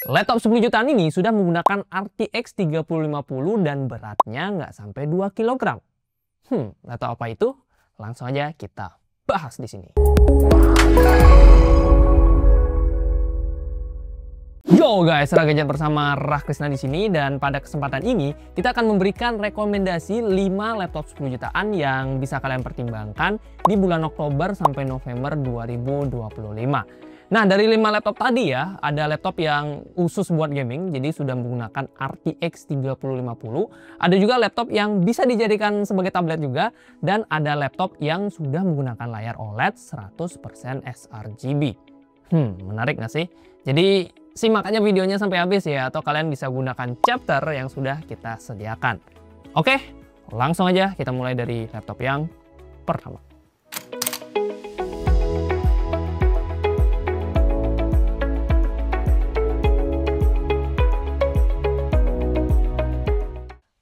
Laptop 10 jutaan ini sudah menggunakan RTX 3050 dan beratnya nggak sampai 2 kg. Laptop apa itu? Langsung aja kita bahas di sini. Yo guys, Ragajan bersama Rahkrisna di sini, dan pada kesempatan ini kita akan memberikan rekomendasi 5 laptop 10 jutaan yang bisa kalian pertimbangkan di bulan Oktober sampai November 2025. Nah, dari 5 laptop tadi ya, ada laptop yang khusus buat gaming, jadi sudah menggunakan RTX 3050. Ada juga laptop yang bisa dijadikan sebagai tablet juga, dan ada laptop yang sudah menggunakan layar OLED 100% sRGB. Menarik nggak sih? Jadi simak aja videonya sampai habis ya, atau kalian bisa gunakan chapter yang sudah kita sediakan. Oke, langsung aja kita mulai dari laptop yang pertama.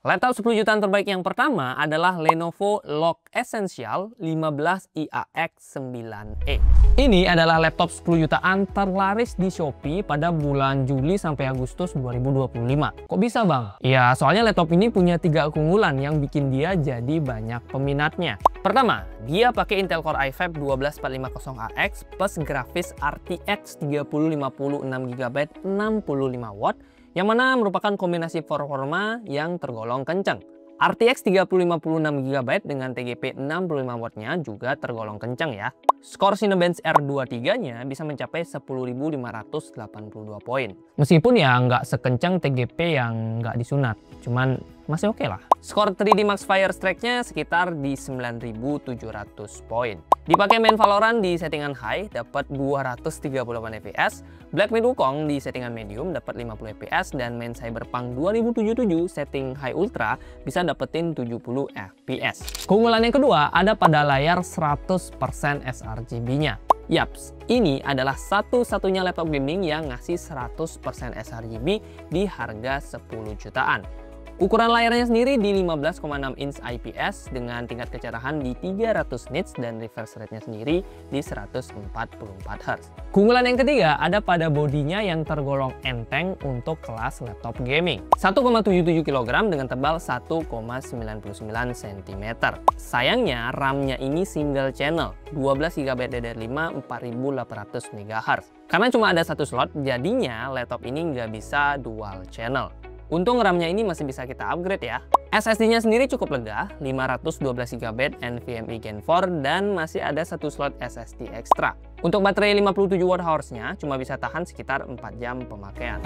Laptop 10 jutaan terbaik yang pertama adalah Lenovo Log Essential 15IAX9E. Ini adalah laptop 10 jutaan terlaris di Shopee pada bulan Juli sampai Agustus 2025. Kok bisa bang? Ya, soalnya laptop ini punya 3 keunggulan yang bikin dia jadi banyak peminatnya. Pertama, dia pakai Intel Core i5 12450AX plus grafis RTX 3050 6GB 65W, yang mana merupakan kombinasi performa yang tergolong kencang. RTX 3050 6GB dengan TGP 65W-nya juga tergolong kencang ya. Skor Cinebench R23-nya bisa mencapai 10.582 poin. Meskipun ya nggak sekencang TGP yang nggak disunat, cuman masih oke lah. Skor 3D Max Fire Strike-nya sekitar di 9.700 poin. Dipakai main Valorant di settingan high dapat 238 fps, Black Myth Wukong di settingan medium dapat 50 fps, dan main Cyberpunk 2077 setting high ultra bisa dapetin 70 fps. Keunggulan yang kedua ada pada layar 100% sRGB-nya. Yaps, ini adalah satu-satunya laptop gaming yang ngasih 100% sRGB di harga 10 jutaan. Ukuran layarnya sendiri di 15,6 inch IPS dengan tingkat kecerahan di 300 nits dan refresh rate-nya sendiri di 144 Hz. Keunggulan yang ketiga ada pada bodinya yang tergolong enteng untuk kelas laptop gaming. 1,77 kg dengan tebal 1,99 cm. Sayangnya RAM-nya ini single channel, 12GB DDR5 4800 MHz. Karena cuma ada satu slot, jadinya laptop ini nggak bisa dual channel. Untung RAM-nya ini masih bisa kita upgrade ya. SSD-nya sendiri cukup lega, 512GB NVMe Gen 4, dan masih ada satu slot SSD ekstra. Untuk baterai 57 Wh-nya cuma bisa tahan sekitar 4 jam pemakaian.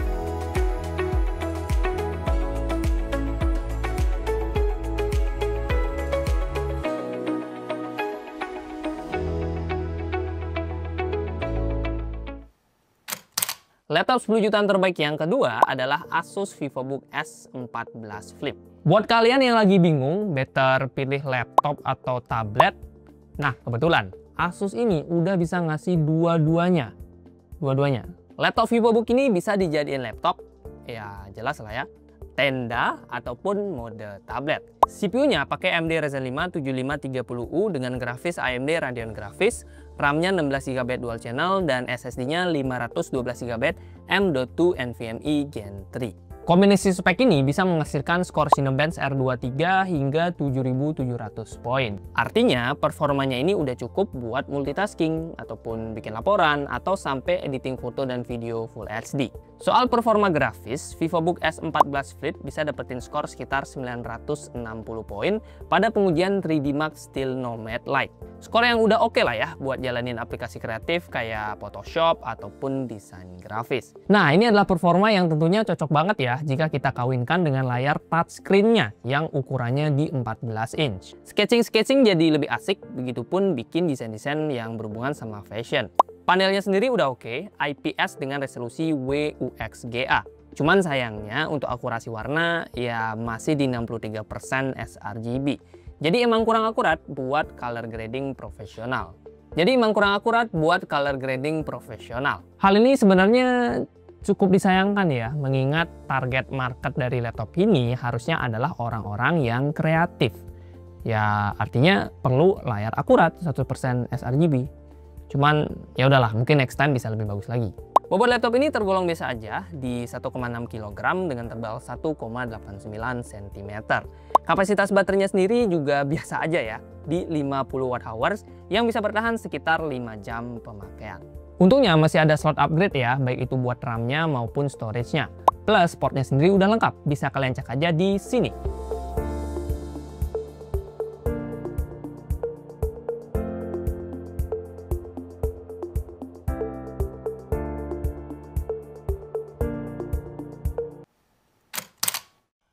Laptop 10 jutaan terbaik yang kedua adalah Asus VivoBook S14 Flip. Buat kalian yang lagi bingung, better pilih laptop atau tablet, nah kebetulan Asus ini udah bisa ngasih dua-duanya. Laptop VivoBook ini bisa dijadiin laptop, ya jelas lah ya, tenda ataupun mode tablet. CPU-nya pakai AMD Ryzen 5 7530U dengan grafis AMD Radeon Graphics, RAM-nya 16GB dual channel, dan SSD-nya 512GB M.2 NVMe Gen 3. Kombinasi spek ini bisa menghasilkan skor Cinebench R23 hingga 7.700 poin. Artinya performanya ini udah cukup buat multitasking ataupun bikin laporan atau sampai editing foto dan video Full HD. Soal performa grafis, VivoBook S14 Flip bisa dapetin skor sekitar 960 poin pada pengujian 3D Max Steel Nomad Lite. Skor yang udah oke lah ya buat jalanin aplikasi kreatif kayak Photoshop ataupun desain grafis. Nah, ini adalah performa yang tentunya cocok banget ya jika kita kawinkan dengan layar touchscreen-nya yang ukurannya di 14 inch. Sketching jadi lebih asik, begitupun bikin desain-desain yang berhubungan sama fashion. Panelnya sendiri udah oke, IPS dengan resolusi WUXGA. Cuman sayangnya untuk akurasi warna ya masih di 63% sRGB. Jadi emang kurang akurat buat color grading profesional. Hal ini sebenarnya cukup disayangkan ya, mengingat target market dari laptop ini harusnya adalah orang-orang yang kreatif. Ya artinya perlu layar akurat 100% sRGB. Cuman ya udahlah, mungkin next time bisa lebih bagus lagi. Bobot laptop ini tergolong biasa aja di 1,6 kg dengan tebal 1,89 cm. Kapasitas baterainya sendiri juga biasa aja ya, di 50 Wh yang bisa bertahan sekitar 5 jam pemakaian. Untungnya masih ada slot upgrade ya, baik itu buat RAM-nya maupun storage-nya. Plus portnya sendiri udah lengkap, bisa kalian cek aja di sini.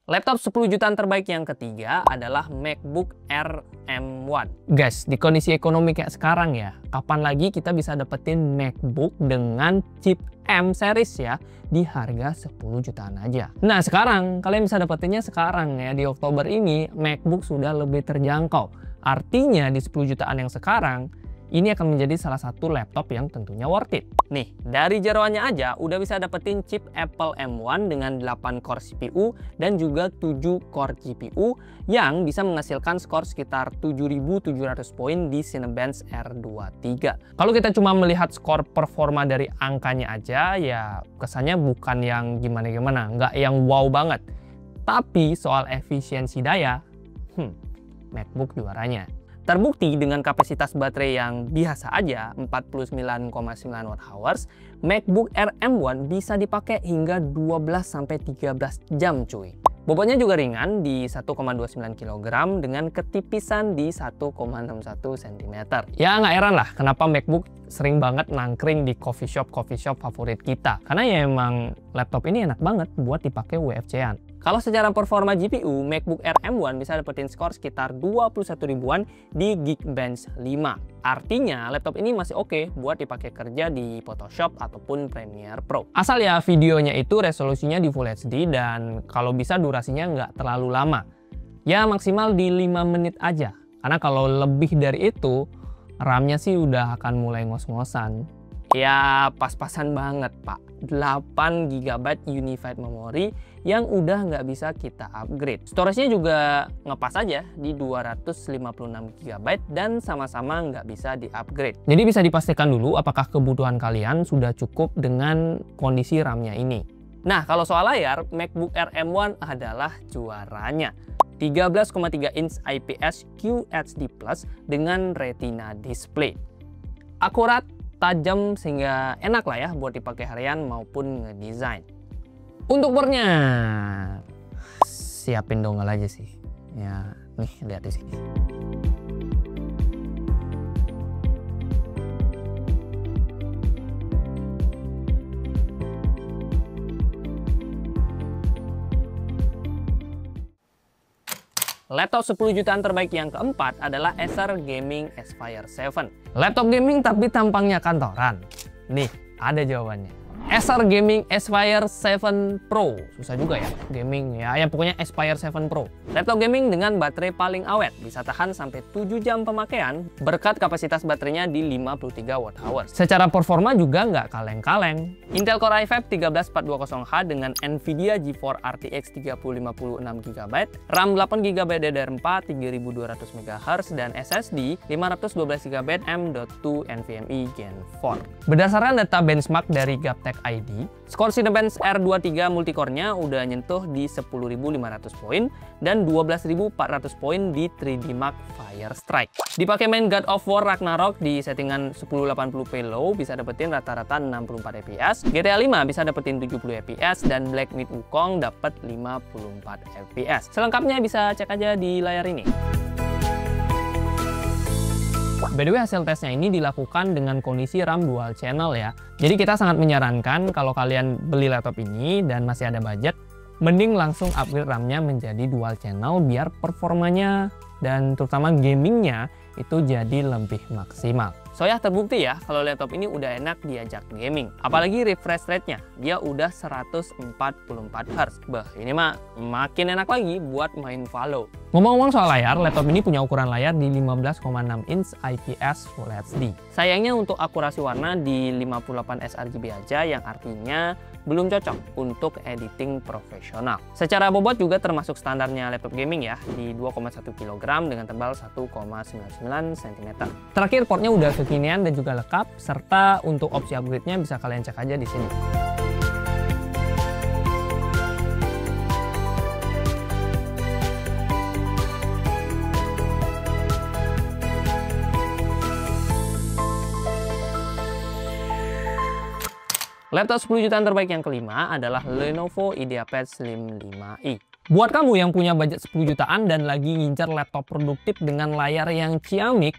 Laptop 10 jutaan terbaik yang ketiga adalah MacBook Air M1. Guys, di kondisi ekonomi kayak sekarang ya, kapan lagi kita bisa dapetin MacBook dengan chip M series ya, di harga 10 jutaan aja. Nah sekarang, kalian bisa dapetinnya sekarang ya, di Oktober ini MacBook sudah lebih terjangkau. Artinya di 10 jutaan yang sekarang, ini akan menjadi salah satu laptop yang tentunya worth it. Nih, dari jeroannya aja udah bisa dapetin chip Apple M1 dengan 8 core CPU dan juga 7 core GPU yang bisa menghasilkan skor sekitar 7.700 poin di Cinebench R23. Kalau kita cuma melihat skor performa dari angkanya aja, ya kesannya bukan yang gimana-gimana, nggak yang wow banget. Tapi soal efisiensi daya, MacBook juaranya. Terbukti dengan kapasitas baterai yang biasa aja 49,9 Wh, MacBook Air M1 bisa dipakai hingga 12-13 jam cuy. Bobotnya juga ringan di 1,29 kg dengan ketipisan di 1,61 cm. Ya nggak heran lah kenapa MacBook sering banget nangkring di coffee shop favorit kita. Karena ya emang laptop ini enak banget buat dipakai WFC-an. Kalau secara performa GPU, MacBook Air M1 bisa dapetin skor sekitar 21 ribuan di Geekbench 5. Artinya laptop ini masih oke buat dipakai kerja di Photoshop ataupun Premiere Pro. Asal ya videonya itu resolusinya di Full HD dan kalau bisa durasinya nggak terlalu lama. Ya maksimal di 5 menit aja. Karena kalau lebih dari itu, RAM-nya sih udah akan mulai ngos-ngosan. Ya pas-pasan banget pak, 8 GB Unified Memory yang udah nggak bisa kita upgrade. Storage-nya juga ngepas aja di 256 GB dan sama-sama nggak bisa di-upgrade. Jadi bisa dipastikan dulu apakah kebutuhan kalian sudah cukup dengan kondisi RAM-nya ini. Nah kalau soal layar, MacBook Air M1 adalah juaranya. 13,3 inch IPS QHD+ dengan Retina display. Akurat, tajam sehingga enak lah ya buat dipakai harian maupun ngedesain. Untuk boardnya siapin dongle aja sih. Ya, nih lihat di sini. Laptop 10 jutaan terbaik yang keempat adalah Acer Gaming Aspire 7. Laptop gaming tapi tampangnya kantoran. Nih, ada jawabannya. Acer Gaming Aspire 7 Pro. Susah juga ya, gaming ya. Yang pokoknya Aspire 7 Pro. Laptop gaming dengan baterai paling awet. Bisa tahan sampai 7 jam pemakaian berkat kapasitas baterainya di 53 Wh. Secara performa juga nggak kaleng-kaleng. Intel Core i5 13420H dengan Nvidia GeForce RTX 3050 6GB, RAM 8GB DDR4 3200 MHz, dan SSD 512GB M.2 NVMe Gen 4. Berdasarkan data benchmark dari Gaptec ID, skor Cinebench R23 multicore-nya udah nyentuh di 10.500 poin dan 12.400 poin di 3D Mark Firestrike. Dipakai main God of War Ragnarok di settingan 1080p low bisa dapetin rata-rata 64 fps, GTA 5 bisa dapetin 70 fps, dan Black Myth Wukong dapat 54 fps. Selengkapnya bisa cek aja di layar ini. By the way, hasil tesnya ini dilakukan dengan kondisi RAM dual channel ya. Jadi kita sangat menyarankan kalau kalian beli laptop ini dan masih ada budget, mending langsung upgrade RAM-nya menjadi dual channel biar performanya dan terutama gamingnya itu jadi lebih maksimal. So ya terbukti ya kalau laptop ini udah enak diajak gaming. Apalagi refresh rate-nya, dia udah 144 Hz. Bah, ini mah makin enak lagi buat main Valo. Ngomong-ngomong soal layar, laptop ini punya ukuran layar di 15,6 inch IPS Full HD. Sayangnya untuk akurasi warna di 58 sRGB aja, yang artinya belum cocok untuk editing profesional. Secara bobot juga termasuk standarnya laptop gaming ya, di 2,1 kg dengan tebal 1,99 cm. Terakhir, portnya udah kekinian dan juga lengkap, serta untuk opsi upgrade-nya bisa kalian cek aja di sini. Laptop 10 jutaan terbaik yang kelima adalah Lenovo IdeaPad Slim 5i. Buat kamu yang punya budget 10 jutaan dan lagi ngincar laptop produktif dengan layar yang ciamik,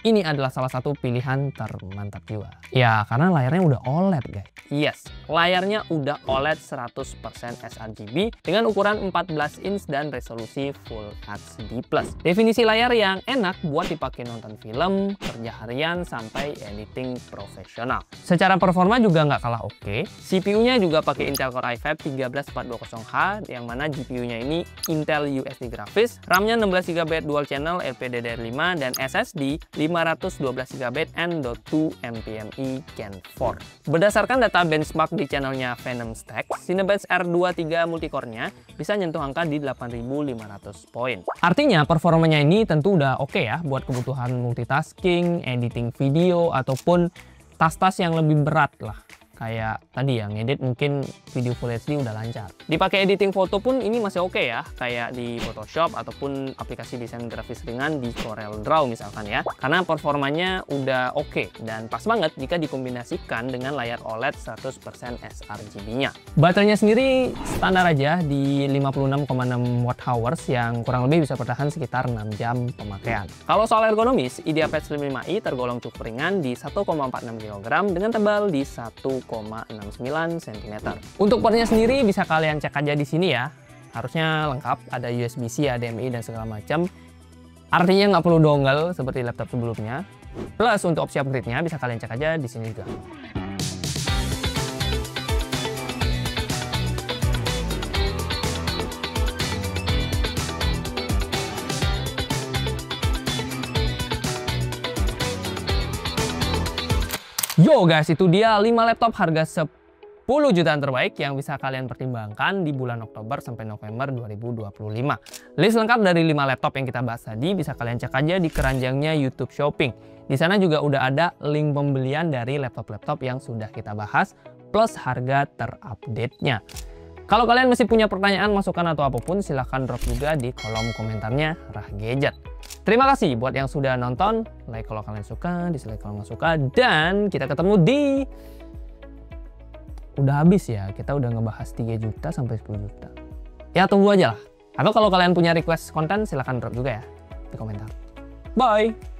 ini adalah salah satu pilihan termantap juga. Ya, karena layarnya udah OLED guys. Yes, layarnya udah OLED 100% sRGB dengan ukuran 14 inch dan resolusi Full HD+. Definisi layar yang enak buat dipakai nonton film, kerja harian, sampai editing profesional. Secara performa juga nggak kalah oke. CPU-nya juga pakai Intel Core i5 13420H, yang mana GPU-nya ini Intel USD Graphics, RAM-nya 16GB dual channel LPDDR5, dan SSD 512GB M.2 NVMe Gen 4. Berdasarkan data benchmark di channelnya Venom Stack, Cinebench R23 multicore-nya bisa nyentuh angka di 8.500 poin. Artinya performanya ini tentu udah oke ya buat kebutuhan multitasking, editing video, ataupun tas-tas yang lebih berat lah. Kayak tadi ya, ngedit mungkin video Full HD udah lancar. Dipakai editing foto pun ini masih oke ya, kayak di Photoshop ataupun aplikasi desain grafis ringan di Corel Draw misalkan ya. Karena performanya udah oke dan pas banget jika dikombinasikan dengan layar OLED 100% sRGB-nya. Baterainya sendiri standar aja di 56,6 Wh yang kurang lebih bisa bertahan sekitar 6 jam pemakaian. Kalau soal ergonomis, IdeaPad Slim 5i tergolong cukup ringan di 1,46 kg dengan tebal di 1,69 cm. Untuk portnya sendiri bisa kalian cek aja di sini ya. Harusnya lengkap, ada USB-C, HDMI dan segala macam. Artinya nggak perlu dongle seperti laptop sebelumnya. Plus untuk opsi upgrade-nya bisa kalian cek aja di sini juga. Yo guys, itu dia 5 laptop harga 10 jutaan terbaik yang bisa kalian pertimbangkan di bulan Oktober sampai November 2025. List lengkap dari 5 laptop yang kita bahas tadi bisa kalian cek aja di keranjangnya YouTube Shopping. Di sana juga udah ada link pembelian dari laptop-laptop yang sudah kita bahas plus harga terupdate-nya. Kalau kalian masih punya pertanyaan, masukan atau apapun, silahkan drop juga di kolom komentarnya Rah Gadget. Terima kasih buat yang sudah nonton. Like kalau kalian suka, dislike kalau nggak suka, dan kita ketemu di... Udah habis ya, kita udah ngebahas 3 juta sampai 10 juta. Ya tunggu aja lah. Atau kalau kalian punya request konten, silahkan drop juga ya di komentar. Bye!